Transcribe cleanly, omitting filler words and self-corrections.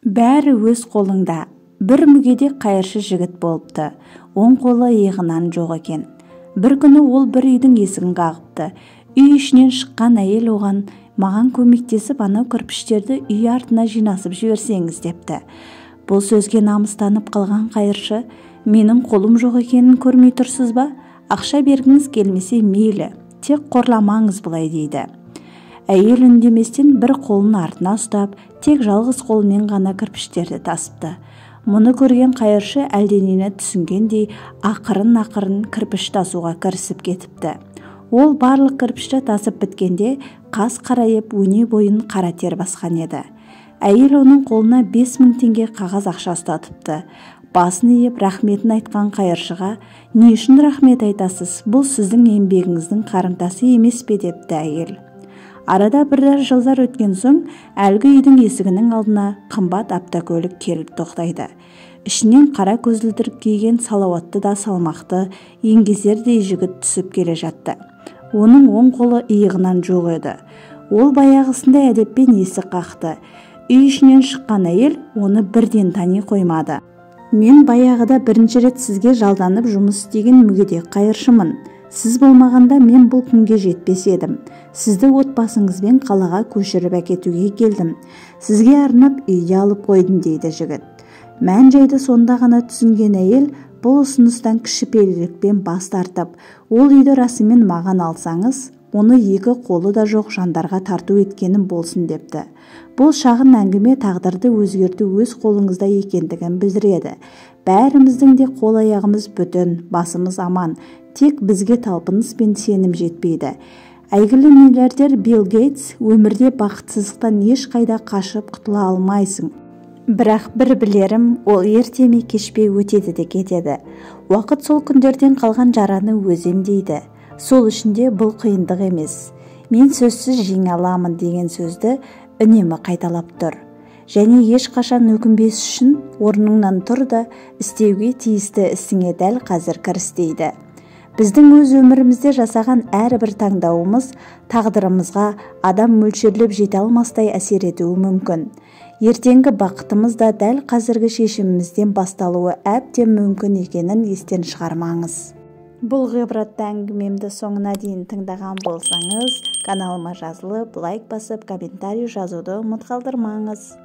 Бәрі өз қолыңда. Бір мүгедек қайыршы жігіт болыпты. Оң қолы иығынан жоқ екен. Бір күні ол бір үйдің есігін қағыпты. Үй ішінен шыққан әйел оған: "Маған көмектесіп, анау кірпіштерді үй артына жинасып жіберсеңіз" депті. Бұл сөзге намыстанып қалған қайыршы: "Менің қолым жоқ екенін көрмей тұрсыз ба? Ақша бергіңіз келмесе мейлі, тек қорламаңыз былай" дейді. Әйел үндеместен бір қолын артына ұстап, тек жалғыз қолымен ғана кірпіштерді тасыпты. Мұны көрген қайыршы әлденені түсінгендей ақырын кірпіш тасуға кірісіп кетіпті. Ол барлық кірпішті тасып біткенде қас қарайып өне бойын қара тер басқан еді. Әйел оның қолына 5000 теңге қағаз ақша ұстатыпты. Басын иіп рахметін айтқан қайыршыға: "Не үшін рахмет айтасыз? Бұл сіздің еңбегіңіздің қарымтасы емес пе?" депті әйел. Арада біраз жылдар өткен соң әлгі үйдің есігінің алдына қымбат автокөлік келіп тоқтайды. Ішінен қара көзілдірік киген салауатты да салмақты еңгезердей жігіт түсіп келе жатты. Оның оң қолы иығынан жоқ еді. Ол баяғысындай әдеппен есік қақты. Үй ішінен шыққан әйел оны бірден тани қоймады. "Мен баяғыда бірінші рет сізге жалданып жұмыс істеген мүгедек қайыршымын. Сіз болмағанда мен бұл күнге жетпес едім. Сізді отбасыңызбен қалаға көшіріп әкетуге келдім. Сізге арнап үйде алып қойдым" дейді жігіт. Мән-жайды сонда ғана түсінген әйел бұл ұсыныстан кішіпейілдікпен бас тартып: "Ол үйді расымен маған алсаңыз, оны екі қолы да жоқ жандарға тарту еткенім болсын" депті. Бұл шағын әңгіме тағдырды өзгерту өз қолыңызда екендігін білдіреді. Бәріміздің де қол аяғымыз бүтін, басымыз аман. Тек бізге талпыныс пен сенім жетпейді. Әйгілі миллиардер Билл Гейтс: "Өмірде бақытсыздықтан ешқайда қашып құтыла алмайсың. Бірақ бір білерім, ол ерте ме кеш пе өтеді де кетеді. Уақыт сол күндерден қалған жараны өзі емдейді. Сол үшін де бұл қиындық емес. Мен сөзсіз жеңе аламын" деген сөзді үнемі қайталап тұр. Және ешқашан өкінбес үшін орныңнан тұр да істеуге тиісті ісіңе дәл қазір кіріс дейді. Біздің өз өмірімізде жасаған әрбір таңдауымыз тағдырымызға адам мөлшерлеп жете алмастай әсер етуі мүмкін. Ертеңгі бақытымыз да дәл қазіргі шешімімізден басталуы әбден мүмкін екенін естен шығармаңыз. Бұл ғибратты әңгімемді соңына дейін тыңдаған болсаңыз, каналыма жазылып, лайк басып, комментарий жазуды ұмыт қалдырмаңыз.